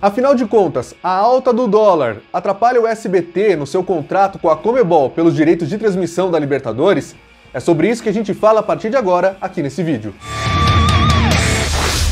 Afinal de contas, a alta do dólar atrapalha o SBT no seu contrato com a Conmebol pelos direitos de transmissão da Libertadores? É sobre isso que a gente fala a partir de agora aqui nesse vídeo.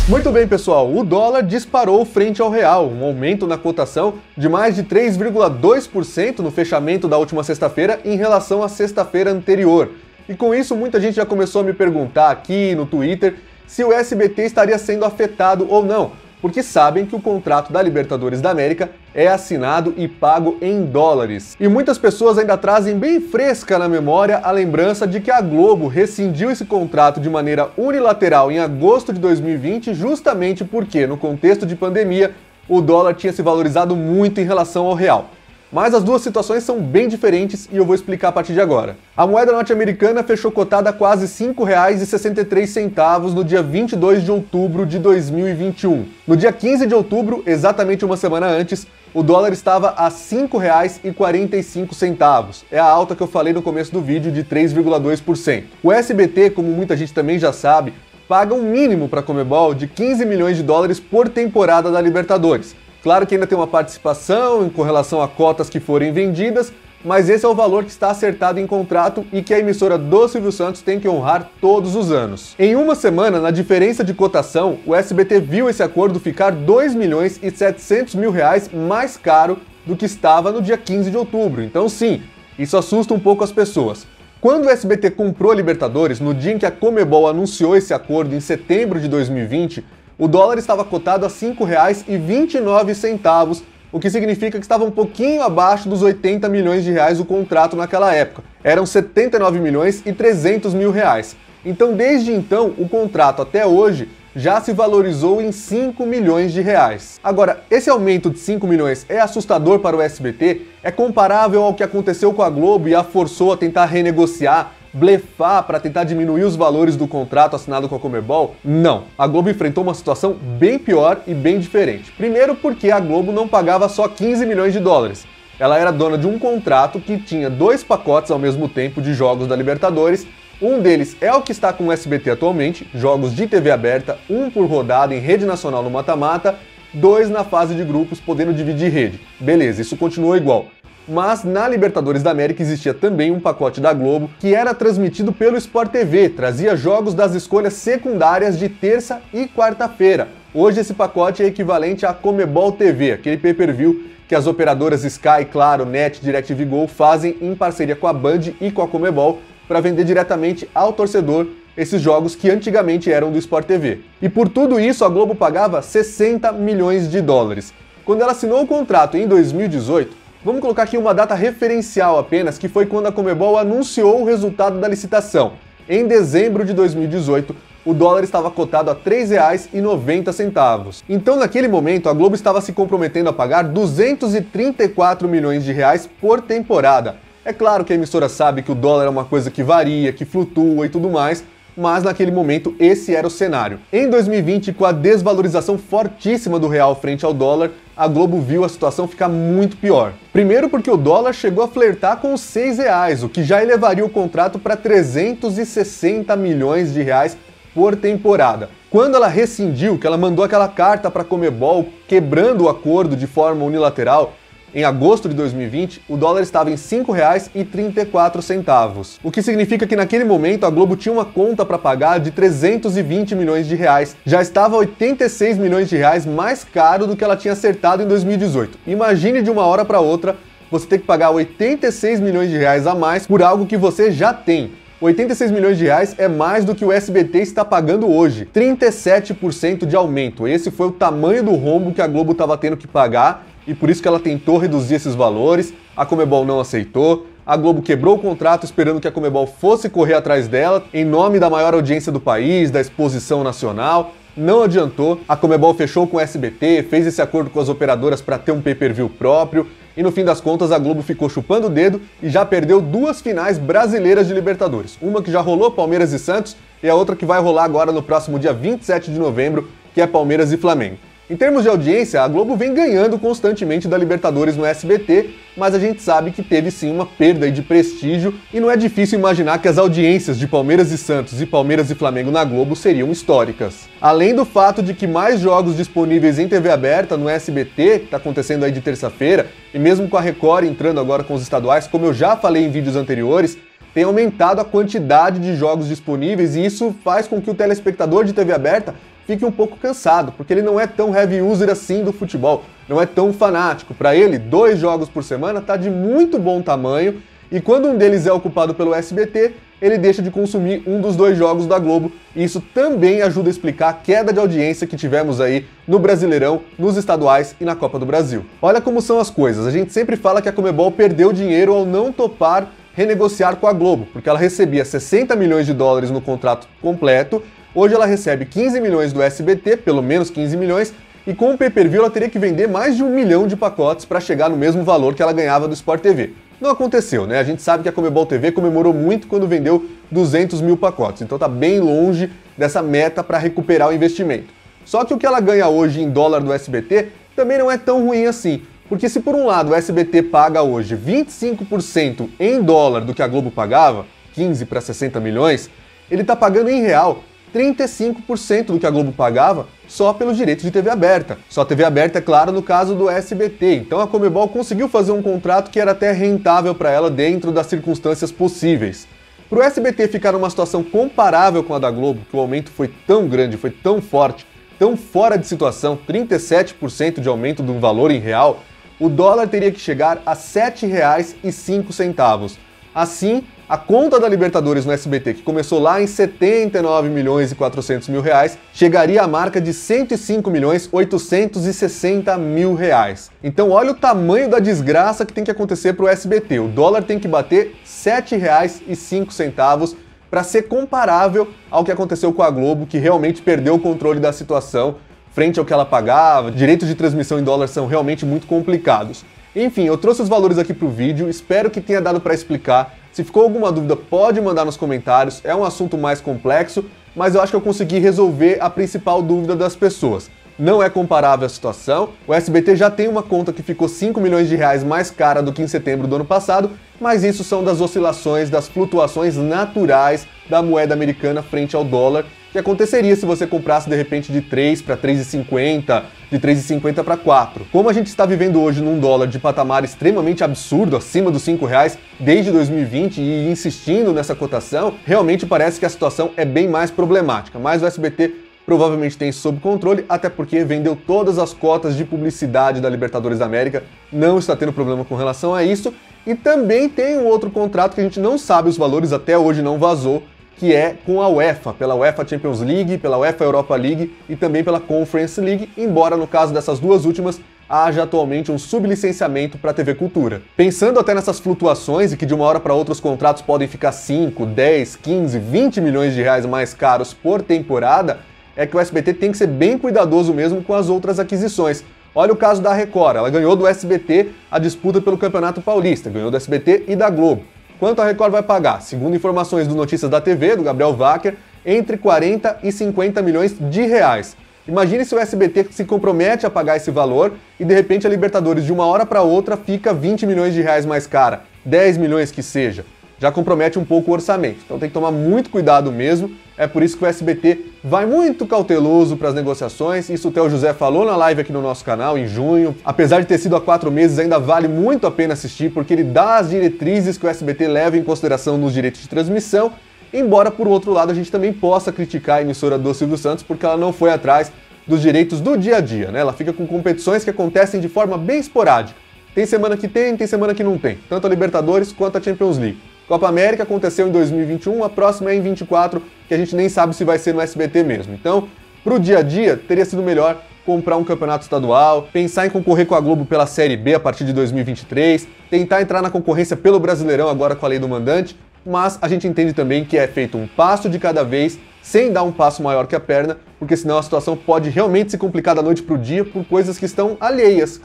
Muito bem, pessoal, o dólar disparou frente ao real, um aumento na cotação de mais de 3,2% no fechamento da última sexta-feira em relação à sexta-feira anterior. E com isso, muita gente já começou a me perguntar aqui no Twitter se o SBT estaria sendo afetado ou não, porque sabem que o contrato da Libertadores da América é assinado e pago em dólares. E muitas pessoas ainda trazem bem fresca na memória a lembrança de que a Globo rescindiu esse contrato de maneira unilateral em agosto de 2020, justamente porque, no contexto de pandemia, o dólar tinha se valorizado muito em relação ao real. Mas as duas situações são bem diferentes e eu vou explicar a partir de agora. A moeda norte-americana fechou cotada a quase R$ 5,63 no dia 22 de outubro de 2021. No dia 15 de outubro, exatamente uma semana antes, o dólar estava a R$ 5,45. É a alta que eu falei no começo do vídeo de 3,2%. O SBT, como muita gente também já sabe, paga um mínimo para a Conmebol de 15 milhões de dólares por temporada da Libertadores. Claro que ainda tem uma participação com relação a cotas que forem vendidas, mas esse é o valor que está acertado em contrato e que a emissora do Silvio Santos tem que honrar todos os anos. Em uma semana, na diferença de cotação, o SBT viu esse acordo ficar R$ 2.700.000 mais caro do que estava no dia 15 de outubro. Então sim, isso assusta um pouco as pessoas. Quando o SBT comprou a Libertadores, no dia em que a Conmebol anunciou esse acordo em setembro de 2020, o dólar estava cotado a R$ 5,29, o que significa que estava um pouquinho abaixo dos 80 milhões de reais o contrato naquela época. Eram 79 milhões e 300 mil reais. Então, desde então, o contrato até hoje já se valorizou em 5 milhões de reais. Agora, esse aumento de 5 milhões é assustador para o SBT? É comparável ao que aconteceu com a Globo e a forçou a tentar renegociar, blefar para tentar diminuir os valores do contrato assinado com a Conmebol? Não. A Globo enfrentou uma situação bem pior e bem diferente. Primeiro porque a Globo não pagava só 15 milhões de dólares. Ela era dona de um contrato que tinha 2 pacotes ao mesmo tempo de jogos da Libertadores. Um deles é o que está com o SBT atualmente, jogos de TV aberta, 1 por rodada em rede nacional no mata-mata, 2 na fase de grupos, podendo dividir rede. Beleza, isso continua igual. Mas na Libertadores da América existia também um pacote da Globo que era transmitido pelo Sport TV, trazia jogos das escolhas secundárias de terça e quarta-feira. Hoje esse pacote é equivalente à Conmebol TV, aquele pay-per-view que as operadoras Sky, Claro, Net, DirecTV Go fazem em parceria com a Band e com a Conmebol para vender diretamente ao torcedor esses jogos que antigamente eram do Sport TV. E por tudo isso a Globo pagava 60 milhões de dólares. Quando ela assinou o contrato em 2018, vamos colocar aqui uma data referencial apenas, que foi quando a Conmebol anunciou o resultado da licitação. Em dezembro de 2018, o dólar estava cotado a R$ 3,90. Então, naquele momento, a Globo estava se comprometendo a pagar 234 milhões de reais por temporada. É claro que a emissora sabe que o dólar é uma coisa que varia, que flutua e tudo mais, mas naquele momento esse era o cenário. Em 2020, com a desvalorização fortíssima do real frente ao dólar, a Globo viu a situação ficar muito pior. Primeiro porque o dólar chegou a flertar com os R$ 6, o que já elevaria o contrato para 360 milhões de reais por temporada. Quando ela rescindiu, que ela mandou aquela carta para a Conmebol quebrando o acordo de forma unilateral, em agosto de 2020, o dólar estava em R$ 5,34, o que significa que naquele momento a Globo tinha uma conta para pagar de 320 milhões de reais. Já estava 86 milhões de reais mais caro do que ela tinha acertado em 2018. Imagine de uma hora para outra você ter que pagar 86 milhões de reais a mais por algo que você já tem. 86 milhões de reais é mais do que o SBT está pagando hoje. 37% de aumento. Esse foi o tamanho do rombo que a Globo estava tendo que pagar e por isso que ela tentou reduzir esses valores. A Conmebol não aceitou. A Globo quebrou o contrato esperando que a Conmebol fosse correr atrás dela em nome da maior audiência do país, da exposição nacional. Não adiantou. A Conmebol fechou com o SBT, fez esse acordo com as operadoras para ter um pay-per-view próprio. E no fim das contas a Globo ficou chupando o dedo e já perdeu 2 finais brasileiras de Libertadores. Uma que já rolou, Palmeiras e Santos, e a outra que vai rolar agora no próximo dia 27 de novembro, que é Palmeiras e Flamengo. Em termos de audiência, a Globo vem ganhando constantemente da Libertadores no SBT, mas a gente sabe que teve sim uma perda de prestígio e não é difícil imaginar que as audiências de Palmeiras e Santos e Palmeiras e Flamengo na Globo seriam históricas. Além do fato de que mais jogos disponíveis em TV aberta no SBT, que está acontecendo aí de terça-feira, e mesmo com a Record entrando agora com os estaduais, como eu já falei em vídeos anteriores, tem aumentado a quantidade de jogos disponíveis e isso faz com que o telespectador de TV aberta fique um pouco cansado, porque ele não é tão heavy user assim do futebol, não é tão fanático. Para ele, 2 jogos por semana está de muito bom tamanho e quando um deles é ocupado pelo SBT, ele deixa de consumir um dos 2 jogos da Globo e isso também ajuda a explicar a queda de audiência que tivemos aí no Brasileirão, nos estaduais e na Copa do Brasil. Olha como são as coisas, a gente sempre fala que a Conmebol perdeu dinheiro ao não topar renegociar com a Globo, porque ela recebia 60 milhões de dólares no contrato completo. Hoje ela recebe 15 milhões do SBT, pelo menos 15 milhões, e com o pay-per-view ela teria que vender mais de 1 milhão de pacotes para chegar no mesmo valor que ela ganhava do Sport TV. Não aconteceu, né? A gente sabe que a Conmebol TV comemorou muito quando vendeu 200 mil pacotes, então tá bem longe dessa meta para recuperar o investimento. Só que o que ela ganha hoje em dólar do SBT também não é tão ruim assim, porque se por um lado o SBT paga hoje 25% em dólar do que a Globo pagava, 15 para 60 milhões, ele tá pagando em real 35% do que a Globo pagava só pelos direitos de TV aberta. Só TV aberta, é claro, no caso do SBT. Então a Conmebol conseguiu fazer um contrato que era até rentável para ela dentro das circunstâncias possíveis. Para o SBT ficar numa situação comparável com a da Globo, que o aumento foi tão grande, foi tão forte, tão fora de situação, 37% de aumento de um valor em real, o dólar teria que chegar a R$ 7,05. Assim, a conta da Libertadores no SBT, que começou lá em 79 milhões e 400 mil reais, chegaria à marca de 105 milhões 860 mil reais. Então olha o tamanho da desgraça que tem que acontecer para o SBT. O dólar tem que bater R$ 7,05 para ser comparável ao que aconteceu com a Globo, que realmente perdeu o controle da situação frente ao que ela pagava. Direitos de transmissão em dólar são realmente muito complicados. Enfim, eu trouxe os valores aqui para o vídeo, espero que tenha dado para explicar. Se ficou alguma dúvida, pode mandar nos comentários, é um assunto mais complexo, mas eu acho que eu consegui resolver a principal dúvida das pessoas. Não é comparável a situação, o SBT já tem uma conta que ficou 5 milhões de reais mais cara do que em setembro do ano passado, mas isso são das oscilações, das flutuações naturais da moeda americana frente ao dólar, que aconteceria se você comprasse de repente de 3 para 3,50, de 3,50 para 4. Como a gente está vivendo hoje num dólar de patamar extremamente absurdo, acima dos R$5 desde 2020 e insistindo nessa cotação, realmente parece que a situação é bem mais problemática, mas o SBT provavelmente tem isso sob controle, até porque vendeu todas as cotas de publicidade da Libertadores da América, não está tendo problema com relação a isso, e também tem um outro contrato que a gente não sabe os valores, até hoje não vazou, que é com a UEFA, pela UEFA Champions League, pela UEFA Europa League e também pela Conference League, embora no caso dessas duas últimas haja atualmente um sublicenciamento para a TV Cultura. Pensando até nessas flutuações e que de uma hora para outra os contratos podem ficar 5, 10, 15, 20 milhões de reais mais caros por temporada, é que o SBT tem que ser bem cuidadoso mesmo com as outras aquisições. Olha o caso da Record, ela ganhou do SBT a disputa pelo Campeonato Paulista, ganhou do SBT e da Globo. Quanto a Record vai pagar? Segundo informações do Notícias da TV, do Gabriel Wacker, entre 40 e 50 milhões de reais. Imagine se o SBT se compromete a pagar esse valor e de repente a Libertadores de uma hora para outra fica 20 milhões de reais mais cara, 10 milhões que seja. Já compromete um pouco o orçamento. Então tem que tomar muito cuidado mesmo. É por isso que o SBT vai muito cauteloso para as negociações. Isso o Theo José falou na live aqui no nosso canal em junho. Apesar de ter sido há 4 meses, ainda vale muito a pena assistir, porque ele dá as diretrizes que o SBT leva em consideração nos direitos de transmissão. Embora, por outro lado, a gente também possa criticar a emissora do Silvio Santos, porque ela não foi atrás dos direitos do dia a dia, né? Ela fica com competições que acontecem de forma bem esporádica. Tem semana que tem semana que não tem. Tanto a Libertadores quanto a Champions League. Copa América aconteceu em 2021, a próxima é em 2024, que a gente nem sabe se vai ser no SBT mesmo. Então, pro dia a dia, teria sido melhor comprar um campeonato estadual, pensar em concorrer com a Globo pela Série B a partir de 2023, tentar entrar na concorrência pelo Brasileirão agora com a lei do mandante, mas a gente entende também que é feito um passo de cada vez, sem dar um passo maior que a perna, porque senão a situação pode realmente se complicar da noite pro dia por coisas que são alheias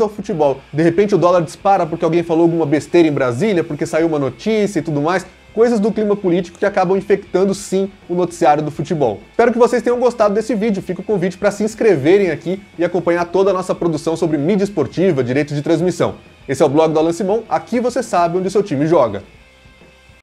ao futebol. De repente o dólar dispara porque alguém falou alguma besteira em Brasília, porque saiu uma notícia e tudo mais. coisas do clima político que acabam infectando sim o noticiário do futebol. Espero que vocês tenham gostado desse vídeo, fica o convite para se inscreverem aqui e acompanhar toda a nossa produção sobre mídia esportiva, direitos de transmissão. Esse é o blog do Alan Simon, aqui você sabe onde o seu time joga.